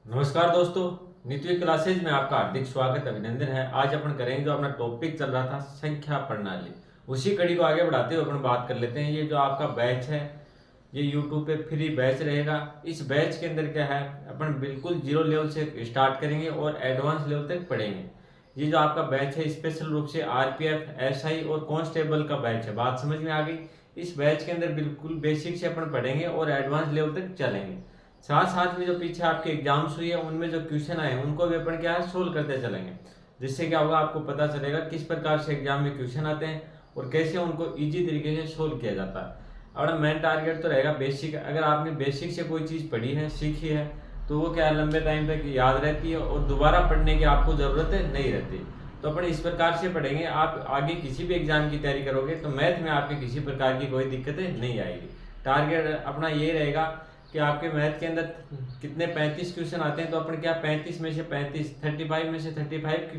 नमस्कार दोस्तों, नित्य क्लासेज में आपका हार्दिक स्वागत अभिनंदन है। आज अपन करेंगे जो अपना टॉपिक चल रहा था संख्या प्रणाली, उसी कड़ी को आगे बढ़ाते हुए अपन बात कर लेते हैं। ये जो आपका बैच है ये यूट्यूब पे फ्री बैच रहेगा। इस बैच के अंदर क्या है, अपन बिल्कुल जीरो लेवल से स्टार्ट करेंगे और एडवांस लेवल तक पढ़ेंगे। ये जो आपका बैच है स्पेशल रूप से आरपीएफ, एसआई और कांस्टेबल का बैच है। बात समझ में आ गई। इस बैच के अंदर बिल्कुल बेसिक से अपन पढ़ेंगे और एडवांस लेवल तक चलेंगे। साथ साथ में जो पीछे आपके एग्जाम्स हुई है उनमें जो क्वेश्चन आए उनको भी अपन क्या है सोल्व करते चलेंगे, जिससे क्या होगा आपको पता चलेगा किस प्रकार से एग्जाम में क्वेश्चन आते हैं और कैसे उनको इजी तरीके से सोल्व किया जाता है। अपना मेन टारगेट तो रहेगा बेसिक। अगर आपने बेसिक से कोई चीज़ पढ़ी है, सीखी है, तो वो क्या है लंबे टाइम तक याद रहती है और दोबारा पढ़ने की आपको ज़रूरत नहीं रहती। तो अपन इस प्रकार से पढ़ेंगे। आप आगे किसी भी एग्जाम की तैयारी करोगे तो मैथ में आपके किसी प्रकार की कोई दिक्कतें नहीं आएगी। टारगेट अपना ये रहेगा कि आपके मैथ के अंदर कितने 35 क्वेश्चन आते हैं, तो अपन क्या 35 में से 35, 35 में से 35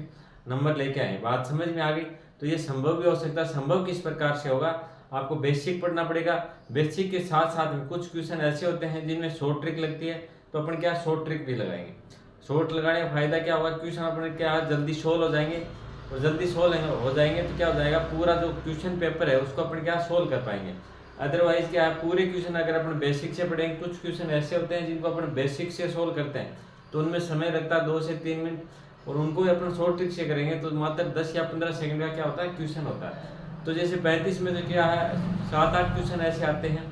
नंबर लेके आए। बात समझ में आ गई। तो ये संभव भी हो सकता है। संभव किस प्रकार से होगा, आपको बेसिक पढ़ना पड़ेगा। बेसिक के साथ साथ में कुछ क्वेश्चन ऐसे होते हैं जिनमें शॉर्ट ट्रिक लगती है, तो अपन क्या शॉर्ट ट्रिक भी लगाएंगे। शॉर्ट लगाने का फायदा क्या होगा, क्वेश्चन अपने क्या जल्दी सोल्व हो जाएंगे और जल्दी सोल्व हो जाएंगे तो क्या हो जाएगा, पूरा जो क्वेश्चन पेपर है उसको अपन क्या सोल्व कर पाएंगे। अदरवाइज क्या है, पूरे क्वेश्चन अगर अपन बेसिक से पढ़ेंगे, कुछ क्वेश्चन ऐसे होते हैं जिनको अपन बेसिक से सोल्व करते हैं तो उनमें समय लगता है 2 से 3 मिनट, और उनको भी अपन शॉर्ट ट्रिक से करेंगे तो मात्र 10 या 15 सेकंड का क्या होता है क्वेश्चन होता है। तो जैसे 35 में तो क्या है 7-8 क्वेश्चन ऐसे आते हैं,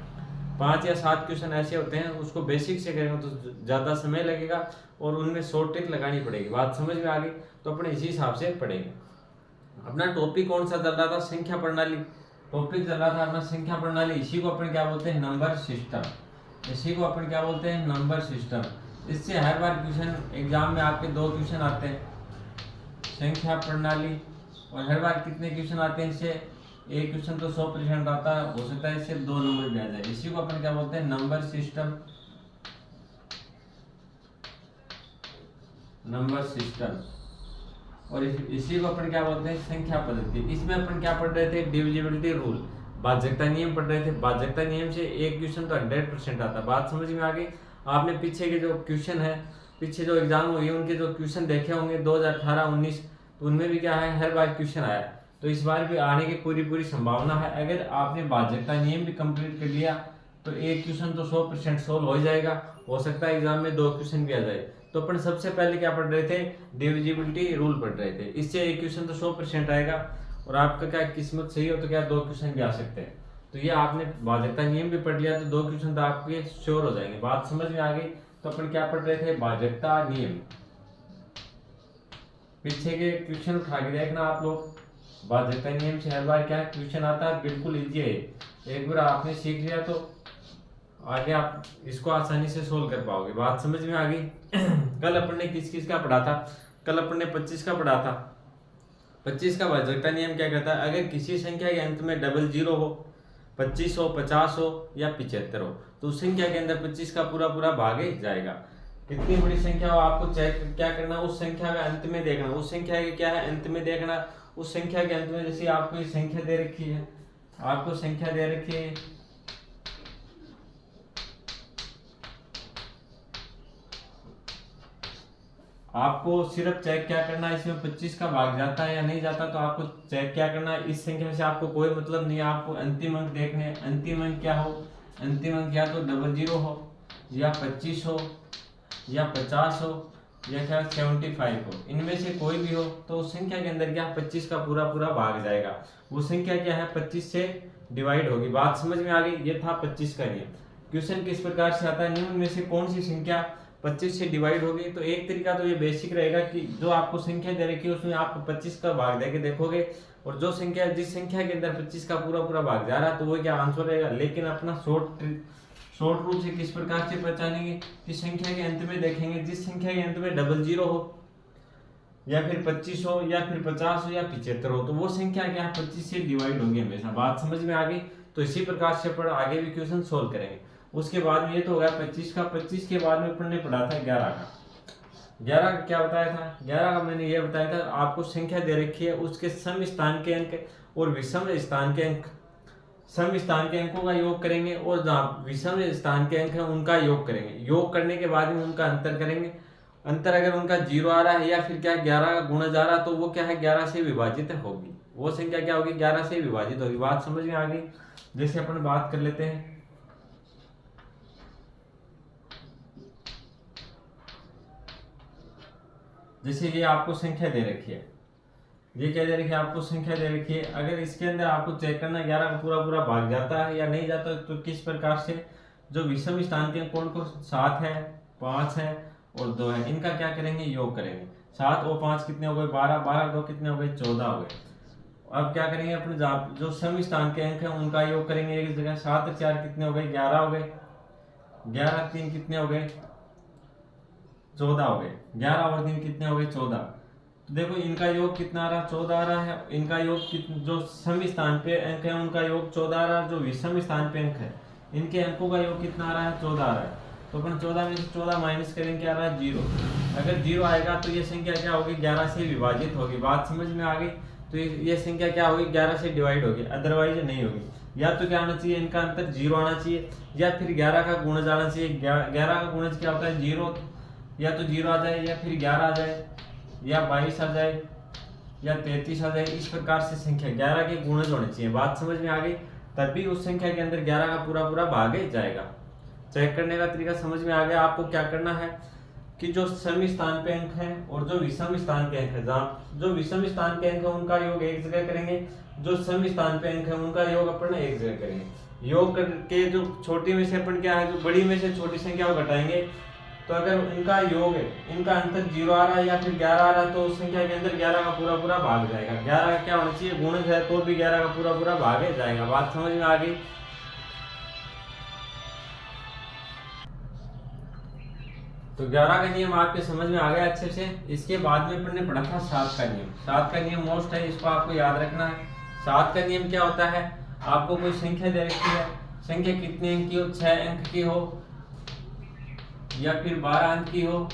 5 या 7 क्वेश्चन ऐसे होते हैं, उसको बेसिक से करेंगे तो ज़्यादा समय लगेगा और उनमें शॉर्ट ट्रिक लगानी पड़ेगी। बात समझ में आ गई। तो अपने इसी हिसाब से पढ़ेंगे। अपना टॉपिक कौन सा चल रहा था, संख्या प्रणाली टॉपिक चल रहा था अपना संख्या प्रणाली। इसी को अपन क्या बोलते हैं, नंबर सिस्टम। इसी को अपन क्या बोलते हैं, नंबर सिस्टम। इससे हर बार क्वेश्चन एग्जाम में आपके 2 क्वेश्चन आते हैं संख्या प्रणाली, और हर बार कितने क्वेश्चन आते हैं इससे, एक क्वेश्चन तो 100% आता है, हो सकता है इससे 2 नंबर भी आ जाए। इसी को अपन क्या बोलते हैं, नंबर सिस्टम। Number system. और इसी को अपन क्या बोलते हैं, संख्या पद्धति। इसमें अपन क्या पढ़ रहे थे, डिविजिबिलिटी रूल, भाज्यता नियम पढ़ रहे थे। भाज्यता नियम से एक क्वेश्चन तो 100% आता है। बात समझ में आ गई। आपने पीछे के जो क्वेश्चन है, पीछे जो एग्जाम हुई उनके जो क्वेश्चन देखे होंगे 2018-19, तो उनमें भी क्या है हर बार क्वेश्चन आया। तो इस बार भी आने की पूरी पूरी संभावना है। अगर आपने भाज्यता नियम भी कंप्लीट कर लिया तो एक क्वेश्चन तो 100% सोल्व हो जाएगा। हो सकता है एग्जाम में 2 क्वेश्चन भी आ जाए। तो अपन सबसे पहले क्या पढ़ रहे थे, डिविजिबिलिटी रूल पढ़ रहे थे। इससे एक क्वेश्चन तो 100% आएगा और आपका क्या किस्मत सही हो तो क्या 2 क्वेश्चन भी आ सकते हैं। तो ये आपने भाज्यता नियम भी पढ़ लिया तो 2 क्वेश्चन तो आपके श्योर हो जाएंगे। बात समझ में आ गई। तो अपन क्या पढ़ रहे थे, भाज्यता नियम। पीछे के क्वेश्चन उठा के देखना आप लोग। भाज्यता नियम से हर बार क्या क्वेश्चन आता है, बिल्कुल इजी है। एक बार आपने सीख लिया तो आगे आप इसको आसानी से सोल्व कर पाओगे। बात समझ में आ गई। कल अपन ने किस किस का पढ़ा था, कल अपन ने 25 का पढ़ा था। 25 का भाज्यता नियम क्या कहता है, अगर किसी संख्या के अंत में डबल जीरो हो, 25 हो, 50 हो या 75 हो, तो उस संख्या के अंदर 25 का पूरा पूरा भाग ही जाएगा। कितनी बड़ी संख्या हो आपको चेक क्या करना, उस संख्या का अंत में देखना। उस संख्या के क्या है, अंत में देखना। उस संख्या के अंत में जैसे आपको ये संख्या दे रखी है, आपको संख्या दे रखी है, आपको सिर्फ चेक क्या करना है, इसमें 25 का भाग जाता है या नहीं जाता। तो आपको चेक क्या करना है, इस संख्या से आपको कोई मतलब नहीं है, आपको अंतिम अंक देखने हैं। अंतिम अंक क्या हो, अंतिम अंक या तो डबल जीरो हो या 25 हो या 50 हो या क्या 75 हो, इनमें से कोई भी हो तो उस संख्या के अंदर क्या 25 का पूरा पूरा भाग जाएगा। वो संख्या क्या है, 25 से डिवाइड होगी। बात समझ में आ गई। ये था 25 का नियम। क्वेश्चन किस प्रकार से आता है, निम्न में से कौन सी संख्या 25 से डिवाइड होगी। तो एक तरीका तो ये बेसिक रहेगा कि जो आपको संख्या दे रखी है उसमें आप 25 का भाग देके देखोगे, और जो संख्या जिस संख्या के अंदर 25 का पूरा पूरा भाग जा रहा है तो वो क्या आंसर रहेगा। लेकिन अपना शॉर्ट रूल से किस प्रकार से पहचानेंगे कि संख्या के अंत में देखेंगे, जिस संख्या के अंत में डबल जीरो हो या फिर 25 हो या फिर 50 हो या 75 हो, तो वो संख्या क्या है 25 से डिवाइड होगी हमेशा। बात समझ में आ गई। तो इसी प्रकार से अपन आगे भी क्वेश्चन सोल्व करेंगे। उसके बाद में ये तो हो गया 25 का। 25 के बाद में अपन ने पढ़ा था 11 का। 11 का क्या बताया था, 11 का मैंने ये बताया था आपको संख्या दे रखी है, उसके सम स्थान के अंक और विषम स्थान के अंक, सम स्थान के अंकों का योग करेंगे और जहाँ विषम स्थान के अंक है उनका योग करेंगे। योग करने के बाद में उनका अंतर करेंगे अंतर अगर उनका 0 आ रहा है या फिर क्या 11 का गुणा जा रहा, तो वो क्या है 11 से विभाजित होगी, वो संख्या क्या होगी 11 से विभाजित होगी। बात समझ में आ गई। जैसे अपन बात कर लेते हैं, जैसे ये आपको संख्या दे रखी है, ये क्या दे रखी है आपको संख्या दे रखी है। अगर इसके अंदर आपको चेक करना 11 का पूरा पूरा भाग जाता है या नहीं जाता, तो किस प्रकार से जो विषम स्थान के अंक कौन कौन 7 है, 5 है और 2 है, इनका क्या करेंगे योग करेंगे। 7 और 5 कितने हो गए 12, 12 और 2 कितने हो गए 14 हो गए। अब क्या करेंगे अपने जो सम स्थान के अंक है उनका योग करेंगे एक जगह। 7 और 4 कितने हो गए 11 हो गए, 11 और 3 कितने हो गए 14 हो गए, 11 और 3 कितने हो गए 14। तो देखो इनका योग कितना आ रहा 14 आ रहा है। इनका योग जो सम स्थान पे अंक है उनका योग 14 आ रहा है, जो विषम स्थान पे अंक है इनके अंकों का योग कितना आ रहा है 14 आ रहा है। तो अपन 14 में से 14 माइनस करेंगे, क्या आ रहा है 0। अगर 0 आएगा तो ये संख्या क्या होगी 11 से विभाजित होगी। बात समझ में आ गई। तो ये संख्या क्या होगी 11 से डिवाइड होगी, अदरवाइज नहीं होगी। या तो क्या आना चाहिए इनका अंतर 0 आना चाहिए, या फिर 11 का गुणज आना चाहिए। 11 का गुणज क्या होता है 0, या तो 0 आ जाए या फिर 11 आ जाए या 22 आ जाए या 33 आ जाए। इस प्रकार से संख्या 11 के गुणज होने चाहिए। बात समझ में आ गई। तभी उस संख्या के अंदर 11 का पूरा पूरा भाग जाएगा। चेक करने का तरीका समझ में आ गया। आपको क्या करना है कि जो सम स्थान पे अंक है और जो विषम स्थान के अंक है, जहाँ जो विषम स्थान के अंक है उनका योग एक जगह करेंगे, जो सम स्थान पे अंक है उनका योग अपन एक जगह करेंगे। योग करके जो छोटी में से अपन क्या है जो बड़ी में से छोटी संख्या को घटाएंगे, तो अगर इनका योग है इनका अंतर 0 आ रहा है या फिर 11 आ रहा है, तो उस संख्या के अंदर 11 का पूरा पूरा भाग जाएगा। 11 का क्या होना चाहिए गुणज है, तो भी 11 का पूरा पूरा भाग जाएगा। बात समझ में आ गई। तो 11 का नियम आपके समझ में आ गया अच्छे से। इसके बाद में अपन ने पढ़ा था 7 का नियम। 7 का नियम मोस्ट है, इसको आपको याद रखना है। 7 का नियम क्या होता है, आपको कोई संख्या दे रखी है, संख्या कितने अंक की हो, 6 अंक की हो या फिर 12 अंक की हो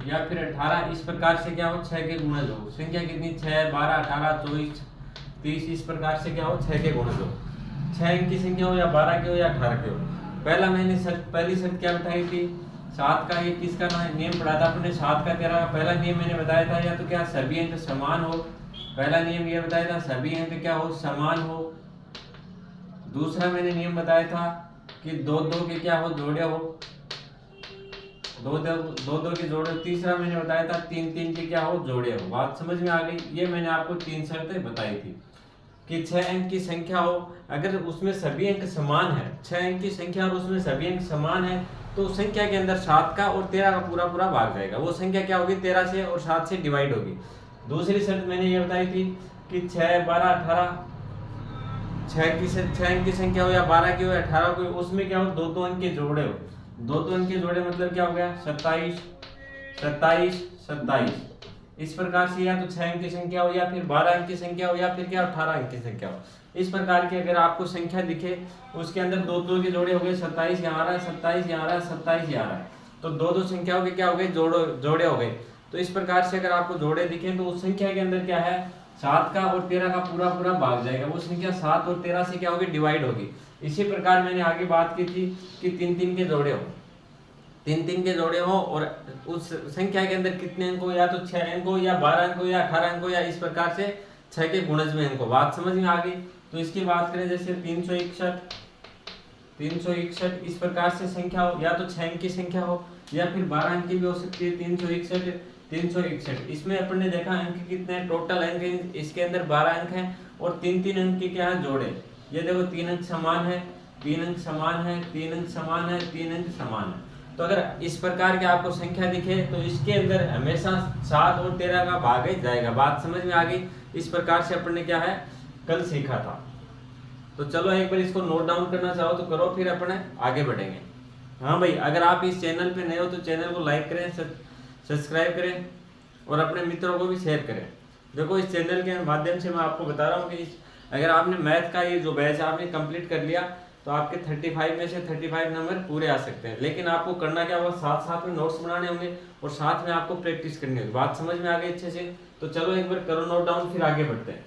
या फिर 18, इस प्रकार से क्या हो 6 के गुणज हो। संख्या कितनी 6, 12, 18, 24, 30, इस प्रकार से क्या हो 6 के गुणज हो। 6 अंक की संख्या हो या 12 की हो या 18 की हो। पहली शर्त क्या बताई थी 7 का, ये किसका नियम पढ़ा था अपने 7 का 13 का पहला नियम मैंने बताया था, या तो क्या सभी अंक समान हो। पहला नियम ये बताया था सभी अंक क्या हो समान हो। दूसरा मैंने नियम बताया था कि दो दो के क्या हो जोड़े हो, दो दो के जोड़े। तीसरा मैंने बताया था 3 3 के क्या हो जोड़े हो। बात समझ में आ गई। ये मैंने आपको 3 शर्तें बताई थी कि 6 अंक की संख्या हो, अगर उसमें सभी अंक समान है, 6 अंक की संख्या और उसमें सभी अंक समान है, तो उस संख्या के अंदर 7 का और 13 का पूरा पूरा भाग जाएगा। वो संख्या क्या होगी 13 से और 7 से डिवाइड होगी। दूसरी शर्त मैंने ये बताई थी कि 6, 12, 18, 6 अंक की संख्या हो या 12 की हो या 18 की हो, उसमें क्या हो दो दो अंक के जोड़े हो। दो दो अंक के जोड़े मतलब क्या हो गया 27, 27, 27। इस प्रकार से या तो 6 अंक की संख्या हो या फिर 12 अंक की संख्या हो या फिर क्या 18 अंक की संख्या हो। इस प्रकार की अगर आपको संख्या दिखे उसके अंदर दो दो के जोड़े हो गए, 27 यहाँ आ रहा है, 27 यहाँ आ रहा है, 27 यहाँ आ रहा है, तो दो दो संख्याओं के क्या हो गए जोड़े हो गए। तो इस प्रकार से अगर आपको जोड़े दिखे तो उस संख्या के अंदर क्या है 7 का और 13 का पूरा पूरा भाग जाएगा। वो संख्या 7 और 13 से क्या होगी डिवाइड होगी। इसी प्रकार मैंने आगे बात की थी कि 3 3 के जोड़े हो, 3 3 के जोड़े हो और उस संख्या के अंदर कितने अंक हो, या तो 6 अंक हो या 12 अंक हो या 18 अंक हो या इस प्रकार से 6 के गुणज में अंक हो। बात समझ में आ गई। तो इसकी बात करें जैसे 361 इस प्रकार से संख्या हो, या तो 6 अंक की संख्या हो या फिर 12 अंक की भी हो सकती है। 361 इसमें अपन ने देखा अंक कितने टोटल अंक इसके अंदर 12 अंक हैं और 3 3 अंक के क्या है जोड़े। ये देखो 3 अंक समान है, 3 अंक समान है, 3 अंक समान है, 3 अंक समान है। तो अगर इस प्रकार की आपको संख्या दिखे तो इसके अंदर हमेशा 7 और 13 का भाग ही जाएगा। बात समझ में आ गई। इस प्रकार से अपन ने क्या है कल सीखा था। तो चलो एक बार इसको नोट डाउन करना चाहो तो करो, फिर अपने आगे बढ़ेंगे। हाँ भाई, अगर आप इस चैनल पे नए हो तो चैनल को लाइक करें, सब्सक्राइब करें और अपने मित्रों को भी शेयर करें। देखो इस चैनल के माध्यम से मैं आपको बता रहा हूँ कि अगर आपने मैथ का ये जो बैच आपने कंप्लीट कर लिया तो आपके 35 में से 35 नंबर पूरे आ सकते हैं। लेकिन आपको करना क्या होगा साथ साथ में नोट्स बनाने होंगे और साथ में आपको प्रैक्टिस करनी होगी। बात समझ में आ गई अच्छे से। तो चलो एक बार करो नोट डाउन, फिर आगे बढ़ते हैं।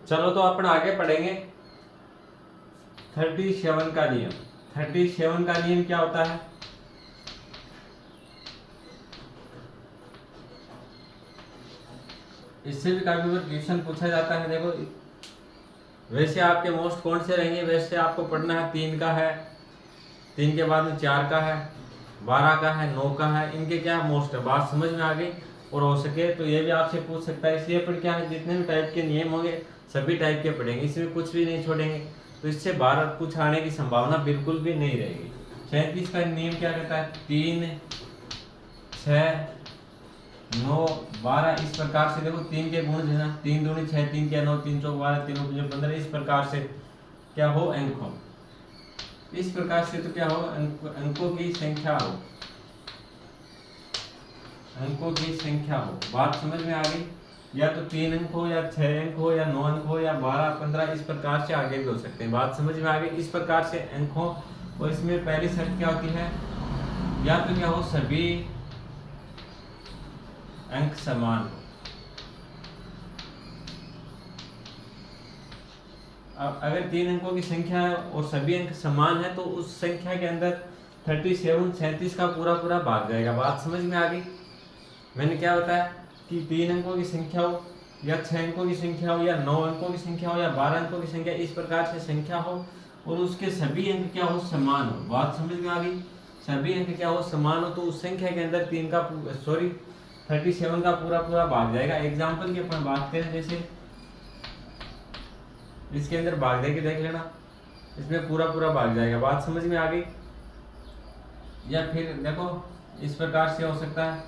चलो तो अपन आगे पढ़ेंगे। 37 का नियम। 37 का नियम क्या होता है? इससे भी काफी बार क्वेश्चन पूछा जाता है। देखो वैसे आपके मोस्ट कौन से रहेंगे? वैसे आपको पढ़ना है 3 का है, 3 के बाद में 4 का है, 12 का है, 9 का है। इनके क्या मोस्ट है? बात समझ में आ गई? और हो सके तो ये भी आपसे पूछ सकता है, इसलिए पर क्या है जितने भी टाइप के नियम होंगे सभी टाइप के पढ़ेंगे, इसमें कुछ भी नहीं छोड़ेंगे। तो इससे 12 कुछ आने की संभावना बिल्कुल भी नहीं रहेगी। 37 का नियम क्या कहता है? 3, 6, 9, 12 इस प्रकार से। देखो 3 के गुण है ना, 3 दूनी 6, 3 के 9, 3 चौक 12, 3 पंजे 15। इस प्रकार से क्या हो? अंक हो। इस प्रकार से तो क्या हो? अंकों की संख्या हो, अंकों की संख्या हो। बात समझ में आ गई? या तो 3 अंक हो, या 6 अंक हो, या 9 अंक हो, या 12, 15 इस प्रकार से आगे भी हो सकते हैं। बात समझ में आ गई? इस प्रकार से अंक हो। और इसमें पहली शर्त क्या होती है? या तो क्या हो? सभी अंक समान हो। अब अगर 3 अंकों की संख्या है और सभी अंक समान है तो उस संख्या के अंदर 37 का पूरा पूरा भाग जाएगा। बात समझ में आ गई? मैंने क्या बताया कि 3 अंकों की संख्या हो, या 6 अंकों की संख्या हो, या 9 अंकों की संख्या हो, या 12 अंकों की संख्या, इस प्रकार से संख्या हो और उसके सभी अंक क्या हो? समान हो। बात समझ में आ गई? सभी अंक क्या हो? समान हो। तो उस संख्या के अंदर 37 का पूरा पूरा भाग जाएगा। एग्जाम्पल की अपन बात करें, जैसे इसके अंदर भाग दे के देख लेना, इसमें पूरा पूरा भाग जाएगा। बात समझ में आ गई? या फिर देखो इस प्रकार से हो सकता है,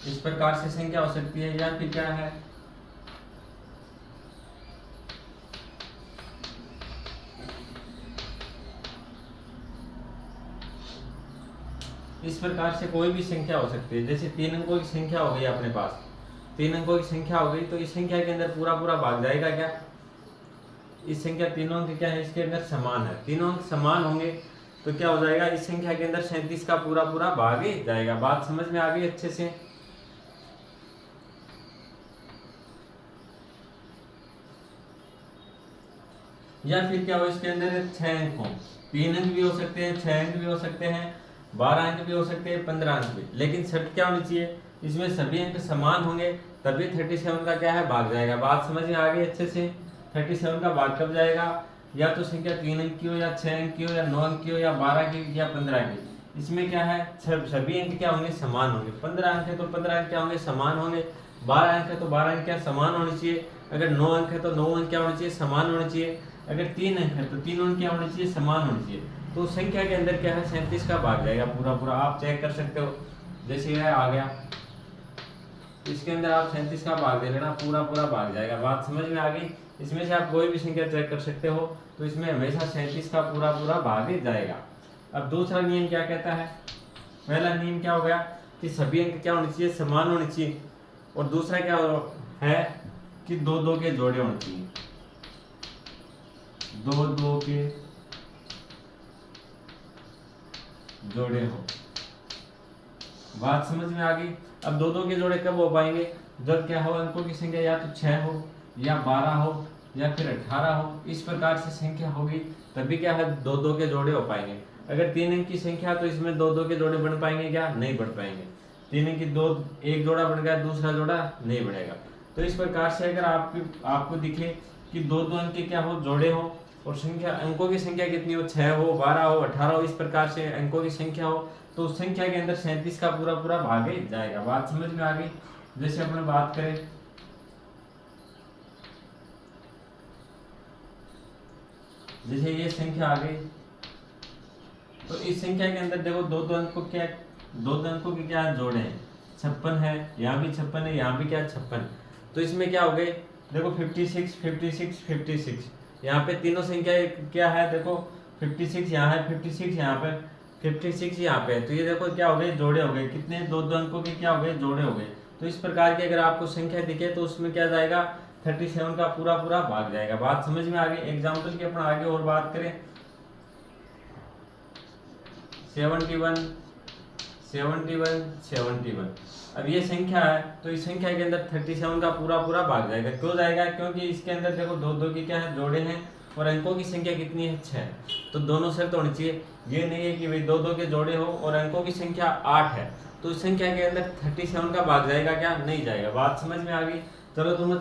इस प्रकार से संख्या हो सकती है। या फिर क्या है? इस प्रकार से कोई भी संख्या हो सकती है। जैसे 3 अंकों की संख्या हो गई अपने पास, 3 अंकों की संख्या हो गई, तो इस संख्या के अंदर पूरा पूरा भाग जाएगा क्या? इस संख्या तीनों अंक क्या है? इसके अंदर समान है। तीनों अंक समान होंगे तो क्या हो जाएगा? इस संख्या के अंदर 37 का पूरा पूरा भाग ही जाएगा। बात समझ में आ गई अच्छे से? या फिर क्या हो? इसके अंदर 6 अंक हो, 3 अंक भी हो सकते हैं, 6 अंक भी हो सकते हैं, 12 अंक भी हो सकते हैं, 15 अंक भी। लेकिन शर्त क्या होनी चाहिए? इसमें सभी अंक समान होंगे तभी 37 का क्या है? भाग जाएगा। बात समझ में आ गई अच्छे से? 37 का भाग कब जाएगा? या तो संख्या 3 अंक की हो, या 6 अंक की हो, या 9 अंक की हो, या 12 की, या 15 की। इसमें क्या है? सभी अंक क्या होंगे? समान होंगे। 15 अंक है तो 15 अंक क्या होंगे? समान होंगे। 12 अंक है तो 12 अंक क्या समान होने चाहिए। अगर 9 अंक है तो 9 अंक क्या होने चाहिए? समान होने चाहिए। अगर 3 अंक है तो 3 अंक क्या होने चाहिए? समान होने चाहिए। तो संख्या के अंदर क्या है? 37 का भाग जाएगा पूरा पूरा। आप चेक कर सकते हो, जैसे यह आ गया, इसके अंदर आप 37 का भाग दे लेना, पूरा पूरा भाग जाएगा। बात समझ में आ गई? इसमें से आप कोई भी संख्या चेक कर सकते हो, तो इसमें हमेशा 37 का पूरा पूरा भाग ही जाएगा। अब दूसरा नियम क्या कहता है? पहला नियम क्या हो गया कि सभी अंक क्या होने चाहिए? समान होने चाहिए। और दूसरा क्या है कि 2-2 के जोड़े होने चाहिए, 2-2 के जोड़े हो। बात समझ में आ गई? अब 2-2 के जोड़े कब हो पाएंगे? जब क्या हो? अंकों की संख्या या तो 6 हो, या 12 हो, या फिर 18 हो। इस प्रकार से संख्या होगी तभी क्या है? 2-2 के जोड़े हो पाएंगे। अगर 3 अंक की संख्या तो इसमें 2-2 के जोड़े बन पाएंगे क्या? नहीं बन पाएंगे। 3 अंक की एक जोड़ा बन गया, दूसरा जोड़ा नहीं बढ़ेगा। तो इस प्रकार से अगर आपको दिखे कि 2-2 अंक के क्या हो? जोड़े हो, और संख्या अंकों की संख्या कितनी हो? 6 हो, 12 हो, 18 हो, इस प्रकार से अंकों की संख्या हो, तो उस संख्या के अंदर 37 का पूरा पूरा भाग ही जाएगा। बात समझ में आ गई? जैसे अपन बात करें, जैसे ये संख्या आ गई, तो इस संख्या के अंदर देखो 2-2 अंकों क्या, 2-2 अंकों के क्या जोड़े हैं? 56 है, यहाँ भी 56 है, यहाँ भी क्या 56। तो इसमें क्या हो गए? देखो 56, 56, 56। यहाँ पे तीनों संख्या क्या है? देखो 56 यहाँ है, 56 यहाँ पे, 56 यहाँ पे है। तो ये देखो क्या हो गए? जोड़े हो गए। कितने? 2-2 अंकों के क्या हो गए? जोड़े हो गए। तो इस प्रकार की अगर आपको संख्या दिखे तो उसमें क्या जाएगा? 37 का पूरा पूरा भाग जाएगा। बात समझ में आ गई? एग्जाम्पल की अपन आगे और बात करें, 71, 71 71। अब ये संख्या है तो इस संख्या के अंदर 37 का पूरा पूरा भाग जाएगा। क्यों जाएगा? क्योंकि इसके अंदर देखो दो दो की क्या है जोड़े हैं और अंकों की संख्या कितनी है 6। तो दोनों शर्त होनी चाहिए। ये नहीं है कि भाई दो दो के जोड़े हो और अंकों की संख्या 8 है तो इस संख्या के अंदर 37 का भाग जाएगा क्या? नहीं जाएगा। बात समझ में आ गई? चलो तुम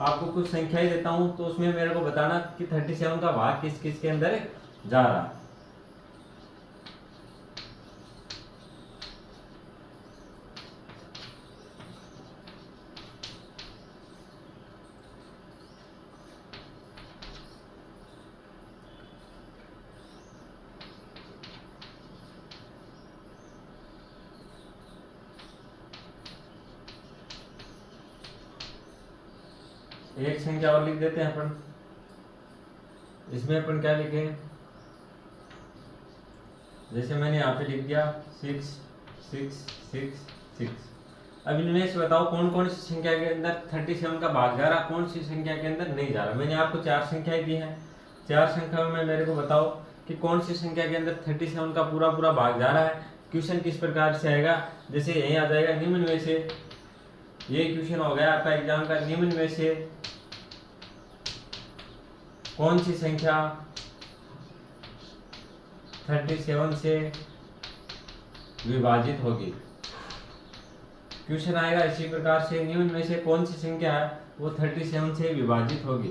आपको कुछ संख्या ही देता हूं तो उसमें मेरे को बताना कि 37 का भाग किस किस के अंदर जा रहा है। एक संख्या और लिख देते हैं अपन। इसमें अपन क्या लिखे? जैसे मैंने यहाँ पे लिख दिया 6 6 6 6। अब इनमें से बताओ कौन कौन सी संख्या के अंदर 37 का भाग जा रहा, कौन सी संख्या के अंदर नहीं जा रहा। मैंने आपको 4 संख्याएं दी हैं। 4 संख्याओं में मेरे को बताओ कि कौन सी संख्या के अंदर 37 का पूरा पूरा भाग जा रहा है। क्वेश्चन किस प्रकार से आएगा? जैसे यही आ जाएगा निम्न में से, ये क्वेश्चन हो गया आपका एग्जाम का, निम्न में से कौन सी संख्या 37 से विभाजित होगी। क्वेश्चन आएगा इसी प्रकार से, निम्न में से कौन सी संख्या है वो 37 से विभाजित होगी।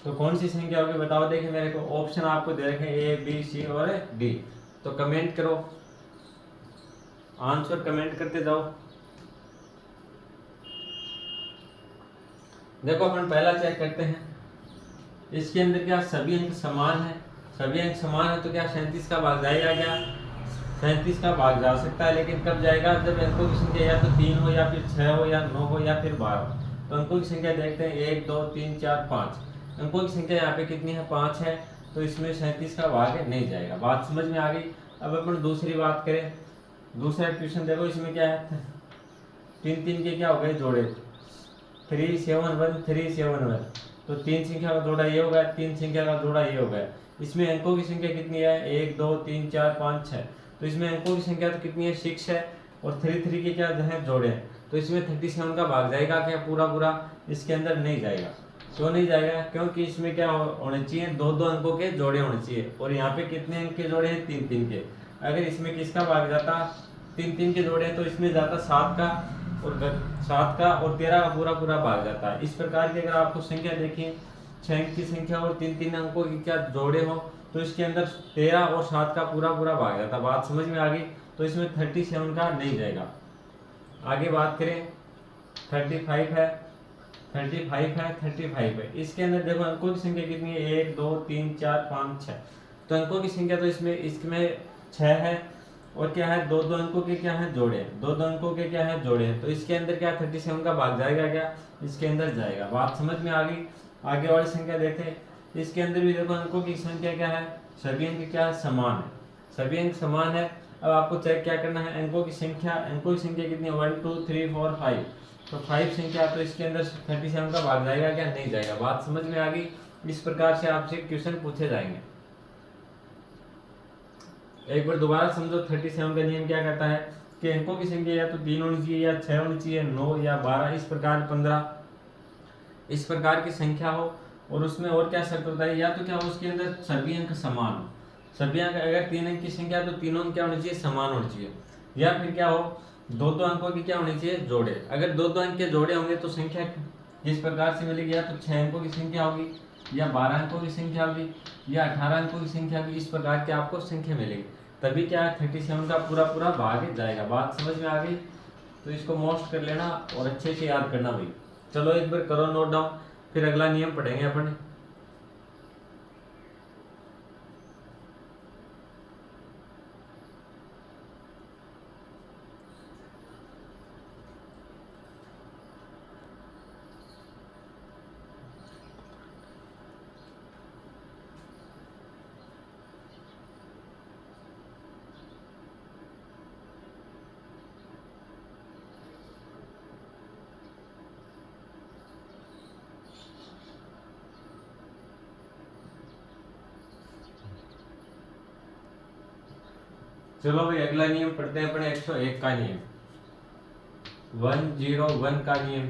तो कौन सी संख्या होगी बताओ। देखिए मेरे को ऑप्शन आपको दे रखे ए बी सी और डी। तो कमेंट करो, आंसर कमेंट करते जाओ। देखो अपन पहला चेक करते हैं। इसके अंदर क्या सभी अंक समान है? सभी अंक समान है तो क्या 37 का भाग जाएगा क्या? 37 का भाग जा सकता है, लेकिन कब जाएगा? जब अंकों की संख्या या तो 3 हो या फिर 6 हो या 9 हो या फिर 12। तो अंकों की संख्या देखते हैं 1 2 3 4 5। अंकों की संख्या यहाँ पे कितनी है? 5 है। तो इसमें 37 का भाग नहीं जाएगा। बात समझ में आ गई? अब अपन दूसरी बात करें। दूसरा क्वेश्चन देखो, इसमें क्या है? 3 3 के क्या हो गए जोड़े? 3 7 1 3 7 1। तो 3 संख्या का जोड़ा ये होगा, 3 संख्या का जोड़ा ये होगा। इसमें अंकों की संख्या कितनी है? 1 2 3 4 5 6। तो इसमें अंकों की संख्या तो कितनी है? 6 है। और 3 3 के क्या है? जोड़े हैं। तो इसमें 37 का भाग जाएगा क्या पूरा पूरा? इसके अंदर नहीं जाएगा। क्यों नहीं जाएगा? क्योंकि इसमें क्या होने चाहिए? दो दो अंकों के जोड़े होने चाहिए। और यहाँ पे कितने अंक के जोड़े हैं? 3 3 के। अगर इसमें किसका भाग जाता? 3 3 के जोड़े हैं तो इसमें जाता 7 का और 7 का और 13 का पूरा पूरा भाग जाता है। इस प्रकार की अगर आपको संख्या देखिए, 6 अंक की संख्या और 3 3 अंकों की क्या जोड़े हो तो इसके अंदर 13 और 7 का पूरा पूरा भाग जाता है। बात समझ में आ गई? तो इसमें 37 का नहीं जाएगा। आगे बात करें, 35 है, 35 है, 35 है। इसके अंदर देखो अंकों की संख्या कितनी है? 1 2 3 4 5 6। तो अंकों की संख्या तो इसमें 6 है। और क्या है? दो दो अंकों के क्या है? जोड़े। दो दो अंकों के क्या है? जोड़े हैं। तो इसके अंदर क्या 37 का भाग जाएगा क्या? इसके अंदर जाएगा। बात समझ में आ गई? आगे वाली संख्या देखें। इसके अंदर भी देखो अंकों की संख्या क्या है? सभी अंक क्या है? समान है। सभी अंक समान है। अब आपको चेक क्या करना है? अंकों की संख्या। अंकों की संख्या कितनी है? 1 2 3 4 5। तो 5 संख्या, तो इसके अंदर 37 का भाग जाएगा क्या? नहीं जाएगा। बात समझ में आ गई? इस प्रकार से आपसे क्वेश्चन पूछे जाएंगे। एक बार दोबारा समझो। 37 का नियम क्या कहता है कि अंकों की संख्या या तो 3 होनी चाहिए या 6 होनी चाहिए, 9 या 12, इस प्रकार 15, इस प्रकार की संख्या हो। और उसमें और क्या शर्त होता है? या तो क्या हो उसके अंदर सभी अंक समान हो। सभी अंक अगर 3 अंक की संख्या है तो तीनों अंक क्या होने चाहिए? समान होने चाहिए। या फिर क्या हो? दो दो अंकों की क्या होनी चाहिए? जोड़े। अगर दो दो अंक के जोड़े होंगे तो संख्या जिस प्रकार से मिलेगी, या तो 6 अंकों की संख्या होगी या 12 अंकों की संख्या होगी या 18 अंकों की संख्या होगी। इस प्रकार की आपको संख्या मिलेगी, तभी क्या है 37 का पूरा पूरा भाग जाएगा। बात समझ में आ गई? तो इसको मोस्ट कर लेना और अच्छे से याद करना भाई। चलो एक बार करो नोट डाउन, फिर अगला नियम पढ़ेंगे अपन। चलो भाई अगला नियम पढ़ते हैं अपने 101 का नियम, 101 का नियम।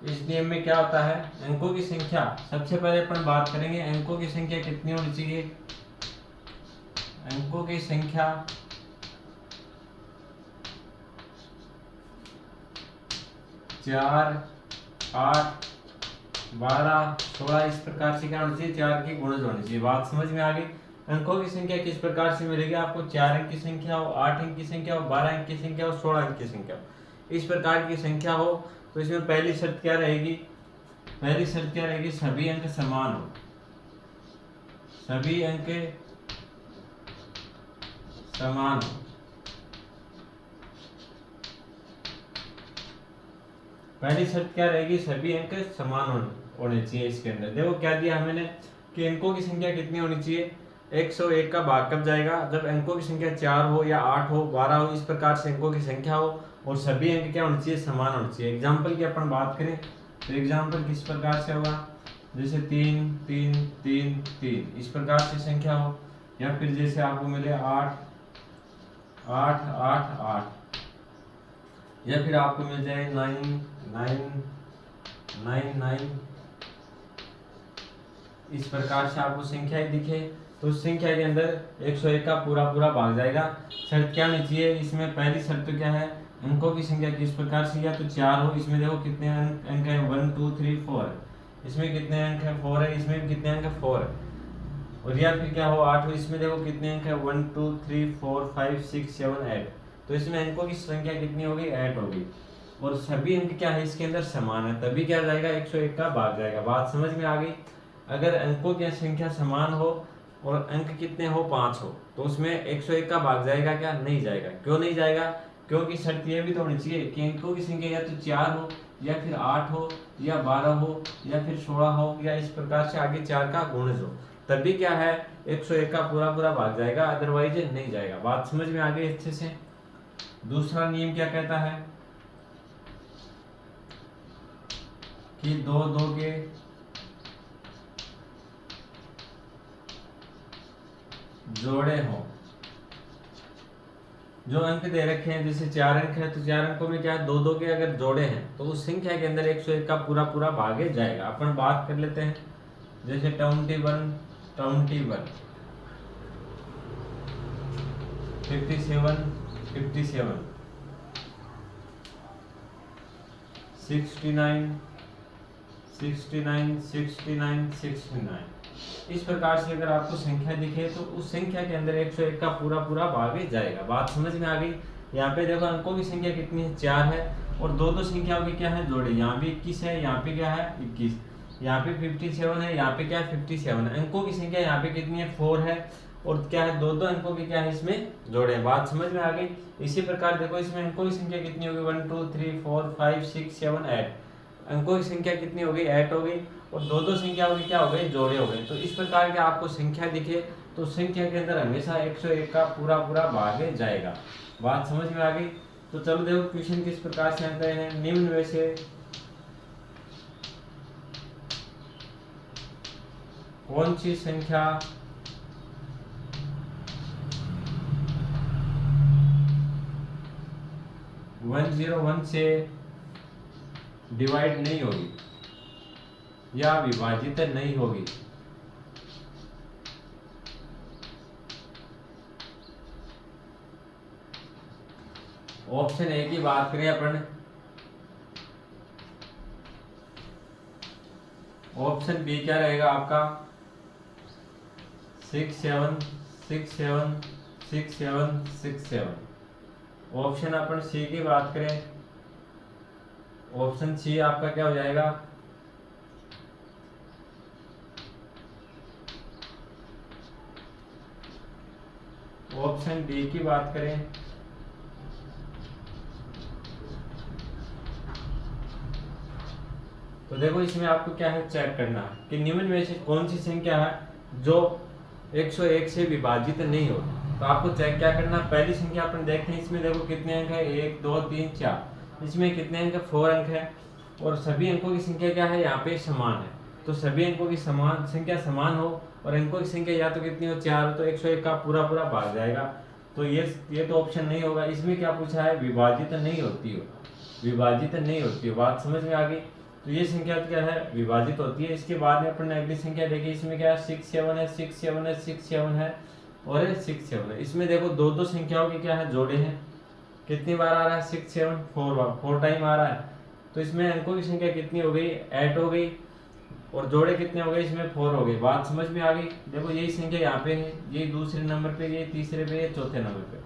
इस नियम में क्या होता है, अंकों की संख्या, सबसे पहले अपन बात करेंगे अंकों की संख्या कितनी होनी चाहिए। अंकों की संख्या 4, 8, 12, 16 इस प्रकार से क्या होनी चाहिए, 4 की गुणज होनी चाहिए। बात समझ में आ गई। अंकों की संख्या किस प्रकार से मिलेगी आपको, 4 अंक की संख्या हो, 8 अंक की संख्या हो, 12 अंक की संख्या हो, 16 अंक की संख्या हो, इस प्रकार की संख्या हो। तो इसमें पहली शर्त क्या रहेगी, पहली शर्त क्या रहेगी, सभी अंक समान हो, सभी अंक समान हो। पहली शर्त क्या रहेगी, सभी अंक समान होने चाहिए। इसके अंदर देखो क्या दिया हमने कि अंकों की संख्या कितनी होनी चाहिए, 101 का भाग कब जाएगा, जब अंकों की संख्या 4 हो या 8 हो, 12 हो, इस प्रकार से अंकों की संख्या हो और सभी अंक क्या होने चाहिए, समान होने चाहिए। एग्जाम्पल की अपन बात करें तो एग्जाम्पल किस प्रकार से होगा, जैसे 3, 3, 3, 3 इस प्रकार से संख्या हो, या फिर जैसे आपको मिले 8, 8, 8, 8, या फिर आपको मिल जाए 9, 9, 9, 9 इस प्रकार से आपको संख्या ही दिखे तो उस संख्या के अंदर 101 का पूरा पूरा भाग जाएगा। शर्त क्या होनी चाहिए, इसमें पहली शर्त तो क्या है, अंकों की संख्या किस प्रकार से, या तो 4 हो, इसमें देखो कितने अंक है, 1, 2, 3, 4, इसमें कितने अंक है, 4 है, इसमें कितने अंक है, 4 है, और या फिर क्या हो 8 हो, इसमें देखो कितने अंक है, 1, 2, 3, 4, 5, 6, 7, 8, तो इसमें अंकों की संख्या कितनी होगी, 8 होगी, और सभी अंक क्या है इसके अंदर समान है, तभी क्या जाएगा, 101 का भाग जाएगा। बात समझ में आ गई। अगर अंकों की संख्या समान हो और अंक कितने हो, 5 हो, तो उसमें 101 का भाग जाएगा क्या, नहीं जाएगा। क्यों नहीं जाएगा, क्योंकि शर्त ये भी तो होनी चाहिए कि अंकों की संख्या या तो 4 हो, या फिर 8 हो, या 12 हो, या फिर 16 हो, या इस प्रकार से आगे 4 का गुणज हो, तभी क्या है 101 का पूरा पूरा भाग जाएगा, अदरवाइज नहीं जाएगा। बात समझ में आ गई अच्छे से। दूसरा नियम क्या कहता है कि 2 2 के जोड़े हो। जो अंक दे रखे हैं जैसे 4 अंक है तो 4 अंकों में क्या है, 2 2 के अगर जोड़े हैं तो उस संख्या के अंदर 101 का पूरा पूरा भागे जाएगा। अपन बात कर लेते हैं जैसे 21, 21, 57, 57, 69, 69, 69, 69 इस प्रकार से अगर आपको संख्या दिखे तो उस संख्या के अंदर 101 का पूरा पूरा भागे जाएगा। बात समझ में आ गई। यहाँ पे देखो अंकों की संख्या कितनी है, 4 है, और दो दो संख्याओं की क्या है, जोड़े, यहाँ भी 21 है, यहाँ पे क्या है 21, यहाँ पे 57 है, यहाँ पे क्या है 57 है। अंकों की संख्या यहाँ पे कितनी है, 4 है, और क्या है दो दो अंकों की क्या है इसमें जोड़े। बात समझ में आ गई। इसी प्रकार देखो इसमें अंकों की संख्या कितनी होगी, 1 2 3 4 5 6 7 8, अंकों की संख्या कितनी हो गई, 8 हो गई, और दो दो संख्या हो गई क्या हो गई, जोड़े हो गए। तो इस प्रकार के आपको संख्या दिखे तो संख्या के अंदर हमेशा 101 का पूरा पूरा भाग जाएगा। बात समझ में आ गई। तो चलो देखो क्वेश्चन किस प्रकार से आते हैं, निम्न में से कौन सी संख्या 101 से डिवाइड नहीं होगी या विभाजित नहीं होगी। ऑप्शन ए की बात करें अपन, ऑप्शन बी क्या रहेगा आपका, 6 7 6 7 6 7 6 7। ऑप्शन अपन सी की बात करें, ऑप्शन सी आपका क्या हो जाएगा, ऑप्शन डी की बात करें तो देखो इसमें आपको क्या है चेक करना कि निम्न में से कौन सी संख्या है जो 101 से विभाजित नहीं हो। तो आपको चेक क्या करना, पहली संख्या अपन देखते हैं, इसमें देखो कितने अंक है, 1 2 3 4, इसमें कितने अंक है, 4 अंक है, और सभी अंकों की संख्या क्या है यहाँ पे समान है। तो सभी अंकों की समान संख्या समान हो और अंकों की संख्या या तो कितनी हो 4 हो तो 101 का पूरा पूरा भाग जाएगा। तो ये तो ऑप्शन नहीं होगा। इसमें क्या पूछा है, विभाजित नहीं होती हो, विभाजित नहीं होती हो। बात समझ में आ गई। तो ये संख्या क्या है, विभाजित होती है। इसके बाद में अपन ने अगली संख्या देखी, इसमें क्या है 6 7 है, 6 7 है, 6 7 है और 6 7 है। इसमें देखो दो दो संख्याओं के क्या है, जोड़े हैं। कितनी बार आ रहा है 6 7 4 टाइम आ रहा है। तो इसमें अंकों की संख्या कितनी हो गई, 8 हो गई और जोड़े कितने हो गए, इसमें 4 हो गए। बात समझ में आ गई। देखो यही संख्या यहाँ पे है, ये दूसरे नंबर पे, ये तीसरे पे, ये चौथे नंबर पे।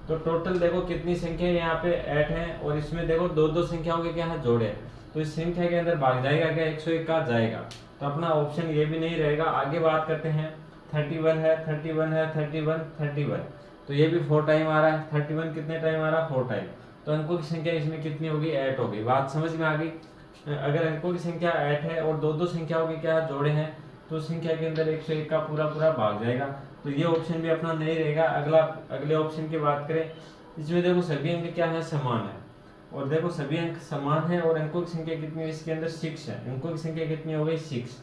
तो टोटल देखो कितनी संख्या यहाँ पे 8 है और इसमें देखो दो दो संख्याओं के क्या है, जोड़े हैं। तो इस संख्या के अंदर भाग जाएगा क्या, 101 का जाएगा। तो अपना ऑप्शन ये भी नहीं रहेगा। आगे बात करते हैं, 31 है, 31 है, 31 31। तो ये भी 4 टाइम आ रहा है। 31 कितने टाइम आ रहा है, 4 टाइम। तो अंकों की संख्या इसमें कितनी होगी, 8 होगी। बात समझ में आ गई। अगर अंकों की संख्या 8 है और दो दो संख्याओं के क्या जोड़े हैं, तो संख्या के अंदर 101 का पूरा पूरा भाग जाएगा। तो ये ऑप्शन भी अपना नहीं रहेगा। अगले ऑप्शन की बात करें, इसमें देखो सभी अंक क्या है, समान है। और देखो सभी अंक समान है और अंकों की संख्या कितनी है, इसके अंदर 6 है। अंकों की संख्या कितनी हो गई, 6।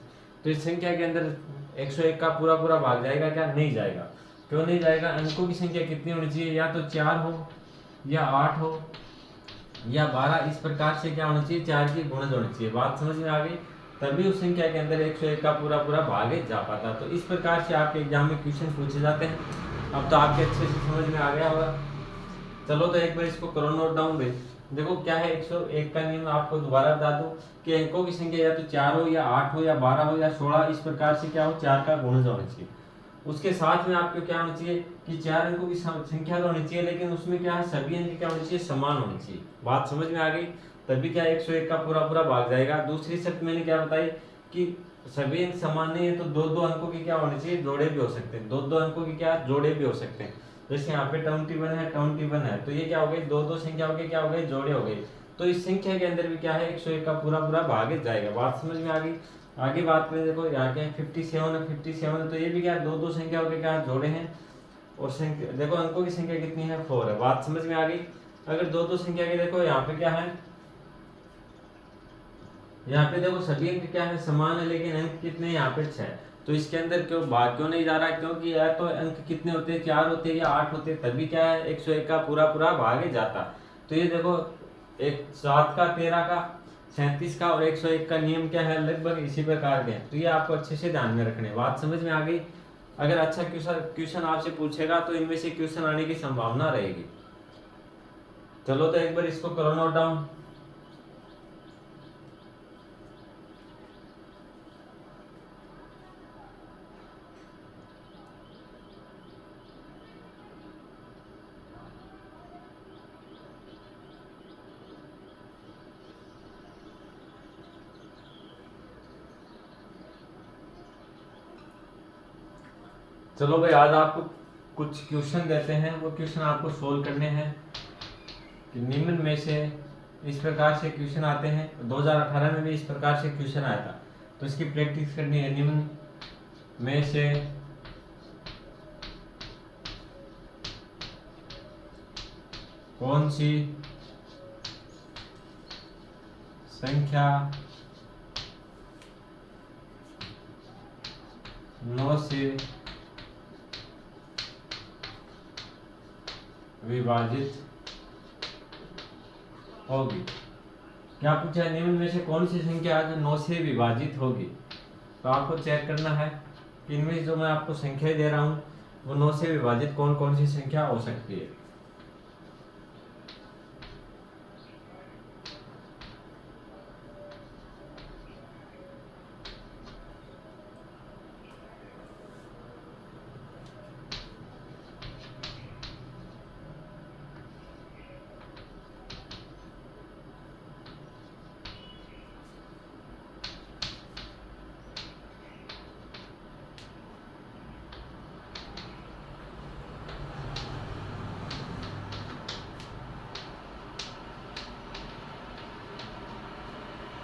तो इस संख्या के अंदर 101 का पूरा पूरा भाग जाएगा क्या, नहीं जाएगा। क्यों नहीं जाएगा, अंकों की संख्या कितनी होनी चाहिए, या तो 4 हो या 8 हो या 12। इस प्रकार से क्या होना चाहिए, 4 की गुणज होनी चाहिए। बात समझ में आ गई। तभी उस संख्या के अंदर 101 का पूरा पूरा भाग जा पाता। तो इस प्रकार से आपके एग्जाम में क्वेश्चन पूछे जाते हैं। अब तो आपके अच्छे से समझ में आ गया होगा। चलो तो एक बार इसको करो नोट डाउन भाई। देखो क्या है, 101 का नियम आपको दोबारा बता दूं कि अंकों की संख्या या तो 4 हो या 8 हो या 12 हो या 16। इस प्रकार से क्या हो, 4 का गुणज होना चाहिए। उसके साथ में आपको क्या होना चाहिए कि 4 अंकों की संख्या तो होनी चाहिए, लेकिन उसमें क्या है, सभी अंक क्या होनी चाहिए, समान होनी चाहिए। बात समझ में आ गई। तभी क्या 101 का पूरा पूरा भाग जाएगा। दूसरी शर्त मैंने क्या बताई कि सभी अंक समान नहीं है तो दो दो अंकों की क्या होनी चाहिए, जोड़े भी हो सकते हैं। दो दो अंकों की क्या, जोड़े भी हो सकते हैं। जैसे यहाँ पे 21 है, 21 है, तो ये क्या हो गए, दो दो संख्याओं के क्या हो गए, जोड़े हो गए। तो इस संख्या के अंदर भी क्या है, 101 का पूरा पूरा भाग जाएगा। बात समझ में आ गई। आगे बात करें, देखो यहाँ क्या 57 है, 57 है, तो ये भी क्या दो दो संख्याओं के क्या जोड़े हैं। और संख्या देखो अंकों की संख्या कितनी है, 4 है। बात समझ में आ गई। अगर दो दो संख्या के देखो यहाँ पे क्या है, यहाँ पे देखो सभी अंक क्या है, समान है, लेकिन अंक कितने यहाँ पे 6। तो इसके अंदर क्यों भाग क्यों नहीं जा रहा है, क्योंकि या तो अंक कितने होते हैं, 4 होते हैं या 8 होते हैं, तभी क्या है 101 का पूरा पूरा भाग जाता। तो ये देखो एक 7 का, 13 का, 37 का और 101 का नियम क्या है, लगभग इसी प्रकार के हैं। तो ये आपको अच्छे से ध्यान में रखने। बात समझ में आ गई। अगर अच्छा क्वेश्चन आपसे पूछेगा तो इनमें से क्वेश्चन आने की संभावना रहेगी। चलो तो एक बार इसको करो नोट डाउन। चलो भाई, आज आपको कुछ क्वेश्चन देते हैं, वो क्वेश्चन आपको सोल्व करने हैं कि निम्न में से इस प्रकार से क्वेश्चन आते हैं। 2018 में भी इस प्रकार से क्वेश्चन आया था, तो इसकी प्रैक्टिस करनी है। निम्न में से कौन सी संख्या 9 से विभाजित होगी। क्या पूछा, निम्न में से कौन सी संख्या जो 9 से विभाजित होगी। तो आपको चेक करना है कि इनमें जो मैं आपको संख्या दे रहा हूं वो 9 से विभाजित कौन कौन सी संख्या हो सकती है।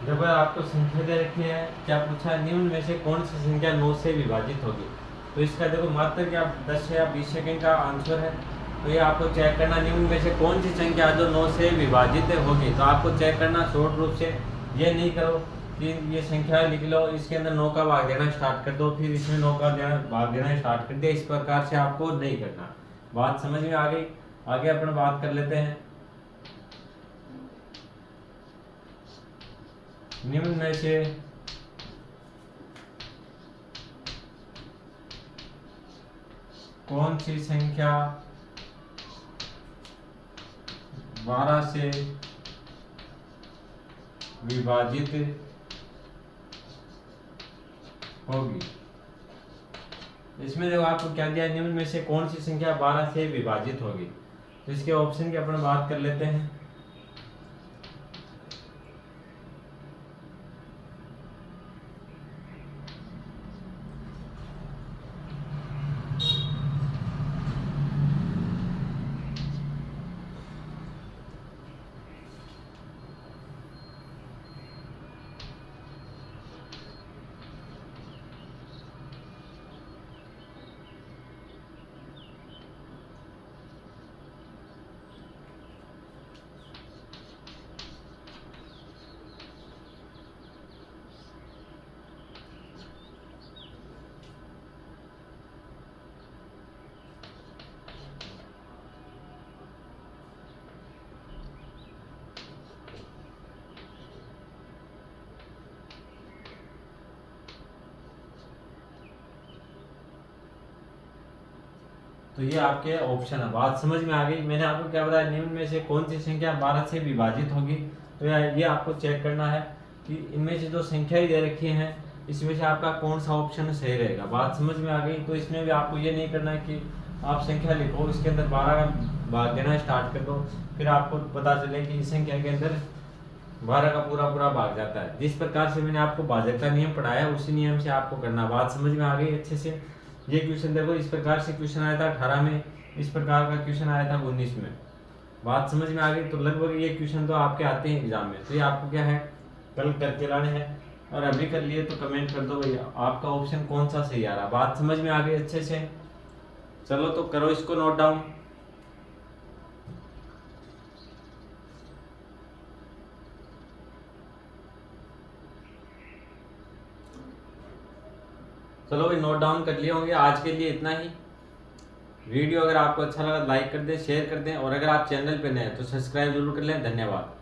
देखो आपको संख्या दे रखी है, क्या पूछा, निम्न में से कौन सी संख्या 9 से विभाजित होगी। तो इसका देखो मात्र क्या 10 या 20 सेकंड का आंसर है। तो ये आपको चेक करना, निम्न में से कौन सी संख्या जो 9 से विभाजित होगी। तो आपको चेक करना शॉर्ट रूप से, ये नहीं करो कि ये संख्या लिख लो, इसके अंदर 9 का भाग देना स्टार्ट कर दो, फिर इसमें 9 का भाग देना स्टार्ट कर दिया। इस प्रकार से आपको नहीं करना। बात समझ में आ गई? आगे अपन बात कर लेते हैं। निम्न में से कौन सी संख्या 12 से विभाजित होगी? इसमें देखो आपको क्या दिया है, निम्न में से कौन सी संख्या 12 से विभाजित होगी। तो इसके ऑप्शन की अपन बात कर लेते हैं। तो ये आपके ऑप्शन है। बात समझ में आ गई? मैंने आपको क्या बताया, निम्न में से कौन सी संख्या 12 से विभाजित होगी। तो ये आपको चेक करना है कि इनमें से जो संख्या दे रखी है इसमें से आपका कौन सा ऑप्शन सही रहेगा। बात समझ में आ गई? तो इसमें भी आपको ये नहीं करना है कि आप संख्या लिखो, इसके अंदर 12 का भाग देना स्टार्ट कर दो, फिर आपको पता चले कि इस संख्या के अंदर 12 का पूरा भाग जाता है। जिस प्रकार से मैंने आपको भाजक का नियम पढ़ाया उसी नियम से आपको करना। बात समझ में आ गई अच्छे से? ये क्वेश्चन देखो, इस प्रकार से क्वेश्चन आया था 18 में, इस प्रकार का क्वेश्चन आया था 19 में। बात समझ में आ गई? तो लगभग ये क्वेश्चन तो आपके आते हैं एग्जाम में। तो ये आपको क्या है, कल करके लाने हैं। और अभी कर लिए तो कमेंट कर दो भैया आपका ऑप्शन कौन सा सही आ रहा। बात समझ में आ गई अच्छे से? चलो तो करो इसको नोट डाउन। चलो भाई नोट डाउन कर लिए होंगे। आज के लिए इतना ही। वीडियो अगर आपको अच्छा लगा लाइक कर दें, शेयर कर दें, और अगर आप चैनल पे नए हैं तो सब्सक्राइब जरूर कर लें। धन्यवाद।